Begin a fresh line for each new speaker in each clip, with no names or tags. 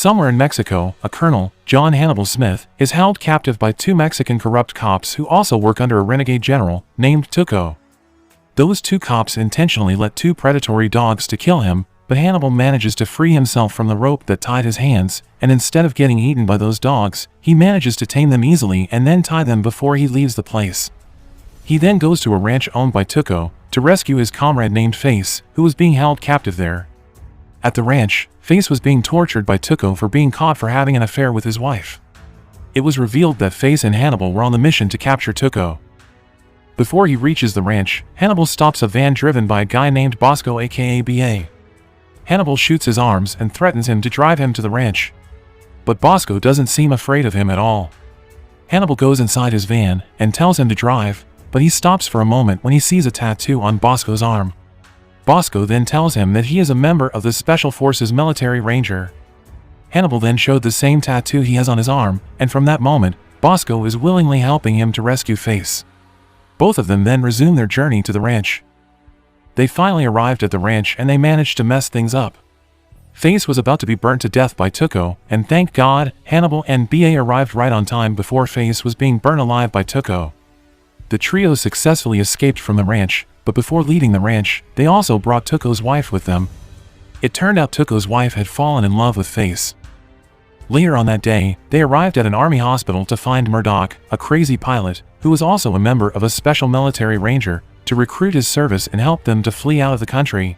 Somewhere in Mexico, a Colonel, John Hannibal Smith, is held captive by two Mexican corrupt cops who also work under a renegade general named Tuco. Those two cops intentionally let two predatory dogs to kill him, but Hannibal manages to free himself from the rope that tied his hands, and instead of getting eaten by those dogs, he manages to tame them easily and then tie them before he leaves the place. He then goes to a ranch owned by Tuco to rescue his comrade named Face, who was being held captive there. At the ranch, Face was being tortured by Tuco for being caught for having an affair with his wife. It was revealed that Face and Hannibal were on the mission to capture Tuco. Before he reaches the ranch, Hannibal stops a van driven by a guy named Bosco aka B.A. Hannibal shoots his arms and threatens him to drive him to the ranch. But Bosco doesn't seem afraid of him at all. Hannibal goes inside his van and tells him to drive, but he stops for a moment when he sees a tattoo on Bosco's arm. Bosco then tells him that he is a member of the Special Forces Military Ranger. Hannibal then showed the same tattoo he has on his arm, and from that moment, Bosco is willingly helping him to rescue Face. Both of them then resume their journey to the ranch. They finally arrived at the ranch and they managed to mess things up. Face was about to be burnt to death by Tuco, and thank God, Hannibal and B.A. arrived right on time before Face was being burnt alive by Tuco. The trio successfully escaped from the ranch, but before leaving the ranch, they also brought Tuco's wife with them. It turned out Tuco's wife had fallen in love with Face. Later on that day, they arrived at an army hospital to find Murdoch, a crazy pilot, who was also a member of a special military ranger, to recruit his service and help them to flee out of the country.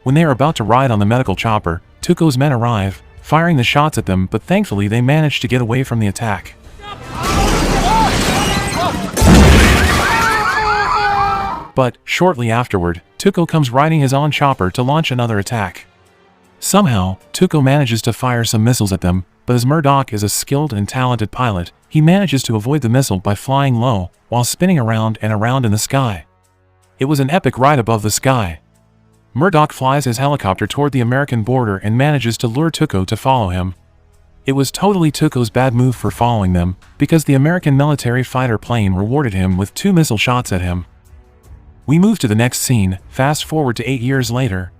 When they are about to ride on the medical chopper, Tuco's men arrive, firing the shots at them, but thankfully they managed to get away from the attack. But, shortly afterward, Tuco comes riding his own chopper to launch another attack. Somehow, Tuco manages to fire some missiles at them, but as Murdoch is a skilled and talented pilot, he manages to avoid the missile by flying low, while spinning around and around in the sky. It was an epic ride above the sky. Murdoch flies his helicopter toward the American border and manages to lure Tuco to follow him. It was totally Tuco's bad move for following them, because the American military fighter plane rewarded him with 2 missile shots at him. We move to the next scene, fast forward to 8 years later.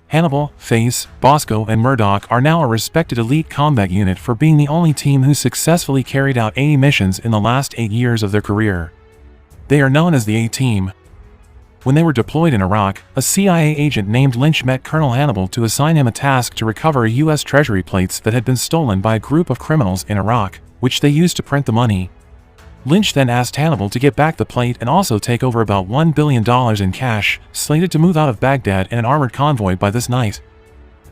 Hannibal, Face, Bosco, and Murdoch are now a respected elite combat unit for being the only team who successfully carried out 80 missions in the last 8 years of their career. They are known as the A-Team. When they were deployed in Iraq, a CIA agent named Lynch met Colonel Hannibal to assign him a task to recover U.S. Treasury plates that had been stolen by a group of criminals in Iraq, which they used to print the money. Lynch then asked Hannibal to get back the plate and also take over about $1 billion in cash, slated to move out of Baghdad in an armored convoy by this night.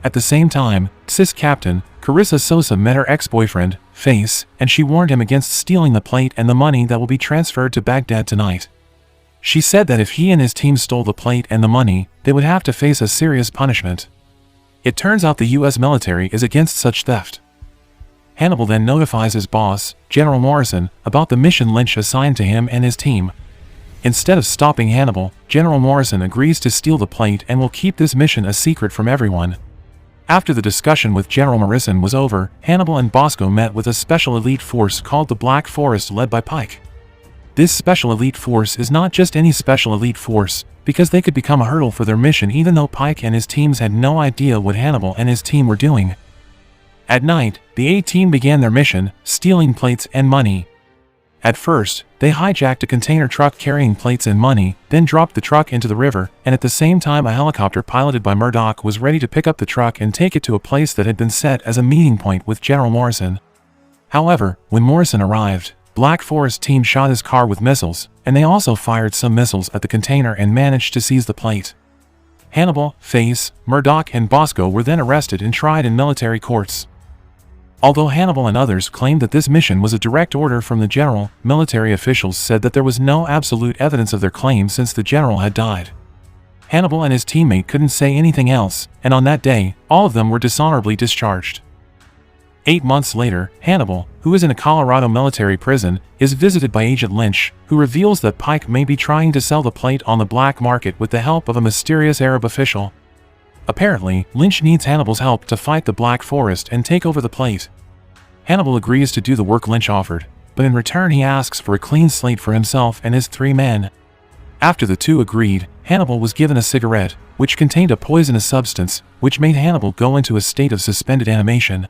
At the same time, CIS Captain, Carissa Sosa met her ex-boyfriend, Face, and she warned him against stealing the plate and the money that will be transferred to Baghdad tonight. She said that if he and his team stole the plate and the money, they would have to face a serious punishment. It turns out the U.S. military is against such theft. Hannibal then notifies his boss, General Morrison, about the mission Lynch assigned to him and his team. Instead of stopping Hannibal, General Morrison agrees to steal the plate and will keep this mission a secret from everyone. After the discussion with General Morrison was over, Hannibal and Bosco met with a special elite force called the Black Forest led by Pike. This special elite force is not just any special elite force, because they could become a hurdle for their mission even though Pike and his teams had no idea what Hannibal and his team were doing. At night, the A-Team began their mission, stealing plates and money. At first, they hijacked a container truck carrying plates and money, then dropped the truck into the river, and at the same time a helicopter piloted by Murdoch was ready to pick up the truck and take it to a place that had been set as a meeting point with General Morrison. However, when Morrison arrived, Black Forest team shot his car with missiles, and they also fired some missiles at the container and managed to seize the plate. Hannibal, Face, Murdoch, and Bosco were then arrested and tried in military courts. Although Hannibal and others claimed that this mission was a direct order from the general, military officials said that there was no absolute evidence of their claim since the general had died. Hannibal and his teammate couldn't say anything else, and on that day, all of them were dishonorably discharged. 8 months later, Hannibal, who is in a Colorado military prison, is visited by Agent Lynch, who reveals that Pike may be trying to sell the plate on the black market with the help of a mysterious Arab official. Apparently, Lynch needs Hannibal's help to fight the Black Forest and take over the plate. Hannibal agrees to do the work Lynch offered, but in return he asks for a clean slate for himself and his 3 men. After the two agreed, Hannibal was given a cigarette, which contained a poisonous substance, which made Hannibal go into a state of suspended animation.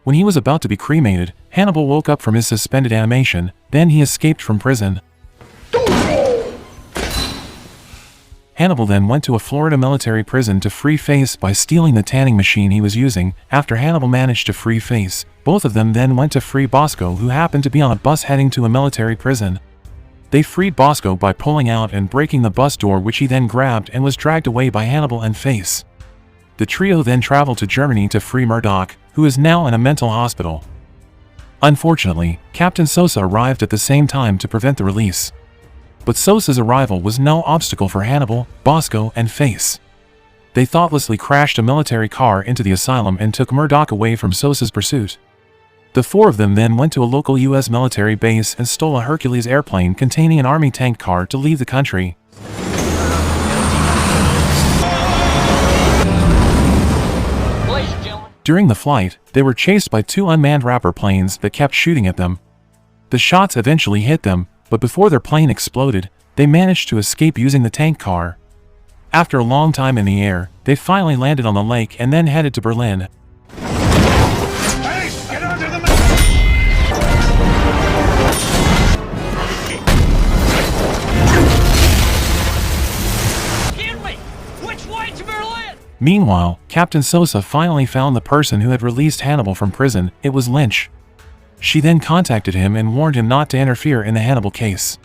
When he was about to be cremated, Hannibal woke up from his suspended animation, then he escaped from prison. Hannibal then went to a Florida military prison to free Face by stealing the tanning machine he was using. After Hannibal managed to free Face, both of them then went to free Bosco, who happened to be on a bus heading to a military prison. They freed Bosco by pulling out and breaking the bus door, which he then grabbed and was dragged away by Hannibal and Face. The trio then traveled to Germany to free Murdoch, who is now in a mental hospital. Unfortunately, Captain Sosa arrived at the same time to prevent the release. But Sosa's arrival was no obstacle for Hannibal, Bosco, and Face. They thoughtlessly crashed a military car into the asylum and took Murdoch away from Sosa's pursuit. The four of them then went to a local U.S. military base and stole a Hercules airplane containing an army tank car to leave the country. During the flight, they were chased by two unmanned Raptor planes that kept shooting at them. The shots eventually hit them, but before their plane exploded, they managed to escape using the tank car. After a long time in the air, they finally landed on the lake and then headed to Berlin.
Hey, get onto the map! Excuse me, which way to Berlin?
Meanwhile, Captain Sosa finally found the person who had released Hannibal from prison. It was Lynch. She then contacted him and warned him not to interfere in the Hannibal case.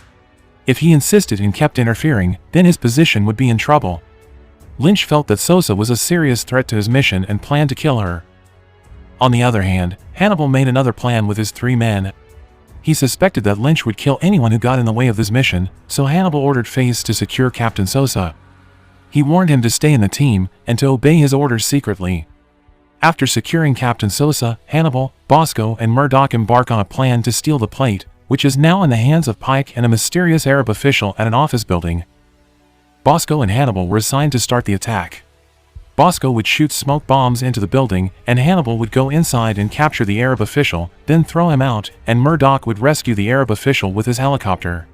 If he insisted and kept interfering, then his position would be in trouble. Lynch felt that Sosa was a serious threat to his mission and planned to kill her. On the other hand, Hannibal made another plan with his three men. He suspected that Lynch would kill anyone who got in the way of this mission, so Hannibal ordered Face to secure Captain Sosa. He warned him to stay in the team and to obey his orders secretly. After securing Captain Sosa, Hannibal, Bosco, and Murdoch embark on a plan to steal the plate, which is now in the hands of Pike and a mysterious Arab official at an office building. Bosco and Hannibal were assigned to start the attack. Bosco would shoot smoke bombs into the building, and Hannibal would go inside and capture the Arab official, then throw him out, and Murdoch would rescue the Arab official with his helicopter.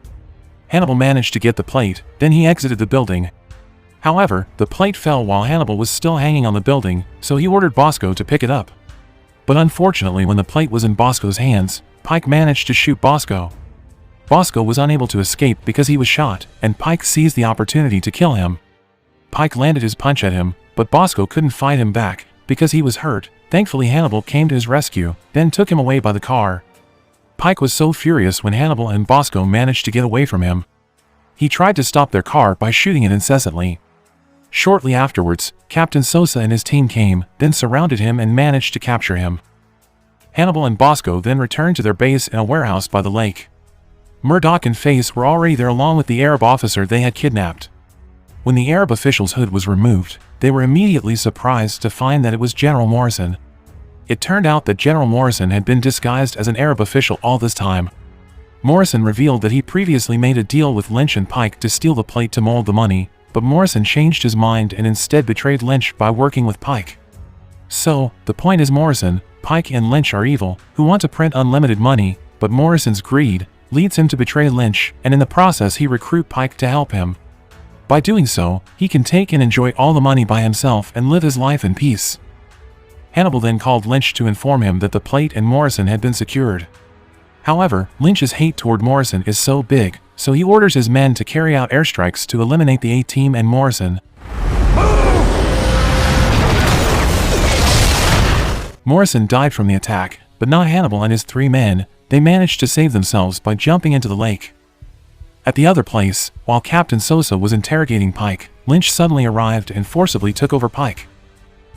Hannibal managed to get the plate, then he exited the building. However, the plate fell while Hannibal was still hanging on the building, so he ordered Bosco to pick it up. But unfortunately, when the plate was in Bosco's hands, Pike managed to shoot Bosco. Bosco was unable to escape because he was shot, and Pike seized the opportunity to kill him. Pike landed his punch at him, but Bosco couldn't fight him back because he was hurt. Thankfully, Hannibal came to his rescue, then took him away by the car. Pike was so furious when Hannibal and Bosco managed to get away from him. He tried to stop their car by shooting it incessantly. Shortly afterwards, Captain Sosa and his team came, then surrounded him and managed to capture him. Hannibal and Bosco then returned to their base in a warehouse by the lake. Murdoch and Face were already there along with the Arab officer they had kidnapped. When the Arab official's hood was removed, they were immediately surprised to find that it was General Morrison. It turned out that General Morrison had been disguised as an Arab official all this time. Morrison revealed that he previously made a deal with Lynch and Pike to steal the plate to mold the money, but Morrison changed his mind and instead betrayed Lynch by working with Pike. So, the point is Morrison, Pike and Lynch are evil, who want to print unlimited money, but Morrison's greed leads him to betray Lynch, and in the process he recruit Pike to help him. By doing so, he can take and enjoy all the money by himself and live his life in peace. Hannibal then called Lynch to inform him that the plate and Morrison had been secured. However, Lynch's hate toward Morrison is so big, so he orders his men to carry out airstrikes to eliminate the A-Team and Morrison. Morrison died from the attack, but not Hannibal and his three men. They managed to save themselves by jumping into the lake. At the other place, while Captain Sosa was interrogating Pike, Lynch suddenly arrived and forcibly took over Pike.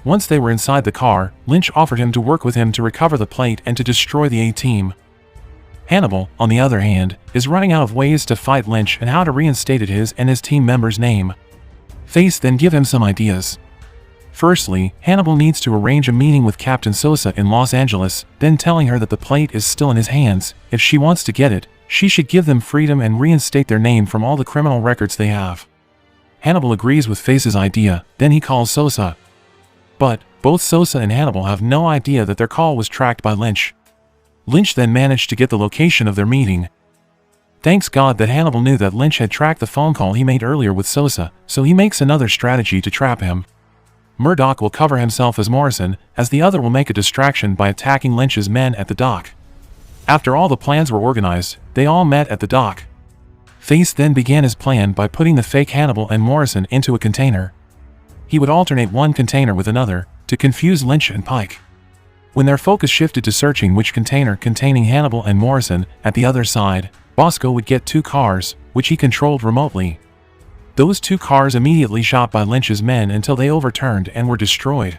Once they were inside the car, Lynch offered him to work with him to recover the plate and to destroy the A-Team. Hannibal, on the other hand, is running out of ways to fight Lynch and how to reinstate his and his team member's name. Face then give him some ideas. Firstly, Hannibal needs to arrange a meeting with Captain Sosa in Los Angeles, then telling her that the plate is still in his hands. If she wants to get it, she should give them freedom and reinstate their name from all the criminal records they have. Hannibal agrees with Face's idea, then he calls Sosa. But both Sosa and Hannibal have no idea that their call was tracked by Lynch. Lynch then managed to get the location of their meeting. Thanks God that Hannibal knew that Lynch had tracked the phone call he made earlier with Sosa, so he makes another strategy to trap him. Murdoch will cover himself as Morrison, as the other will make a distraction by attacking Lynch's men at the dock. After all the plans were organized, they all met at the dock. Face then began his plan by putting the fake Hannibal and Morrison into a container. He would alternate one container with another, to confuse Lynch and Pike. When their focus shifted to searching which container containing Hannibal and Morrison at the other side, Bosco would get 2 cars, which he controlled remotely. Those 2 cars immediately shot by Lynch's men until they overturned and were destroyed.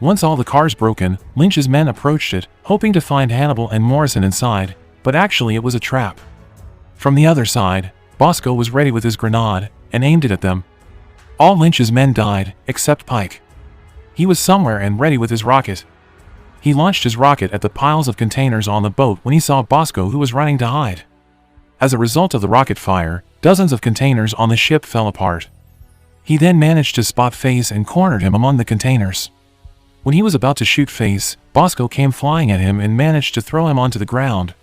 Once all the cars broken, Lynch's men approached it, hoping to find Hannibal and Morrison inside, but actually it was a trap. From the other side, Bosco was ready with his grenade, and aimed it at them. All Lynch's men died, except Pike. He was somewhere and ready with his rocket. He launched his rocket at the piles of containers on the boat when he saw Bosco, who was running to hide. As a result of the rocket fire, dozens of containers on the ship fell apart. He then managed to spot Face and cornered him among the containers. When he was about to shoot Face, Bosco came flying at him and managed to throw him onto the ground.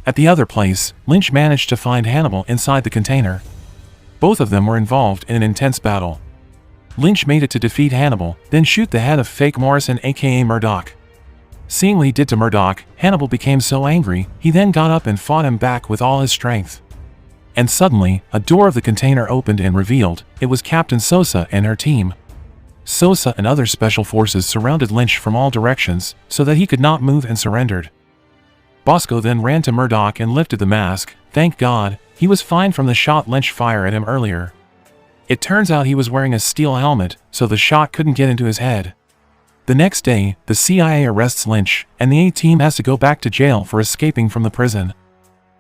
At the other place, Lynch managed to find Hannibal inside the container. Both of them were involved in an intense battle. Lynch made it to defeat Hannibal, then shoot the head of fake Morrison, aka Murdoch. Seeing what he did to Murdoch, Hannibal became so angry, he then got up and fought him back with all his strength. And suddenly, a door of the container opened and revealed it was Captain Sosa and her team. Sosa and other special forces surrounded Lynch from all directions, so that he could not move and surrendered. Bosco then ran to Murdoch and lifted the mask. Thank God, he was fine from the shot Lynch fired at him earlier. It turns out he was wearing a steel helmet, so the shot couldn't get into his head. The next day, the CIA arrests Lynch, and the A-Team has to go back to jail for escaping from the prison.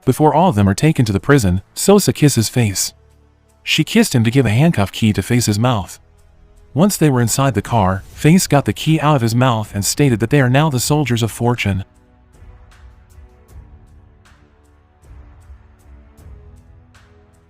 Before all of them are taken to the prison, Sosa kisses Face. She kissed him to give a handcuff key to Face's mouth. Once they were inside the car, Face got the key out of his mouth and stated that they are now the soldiers of fortune.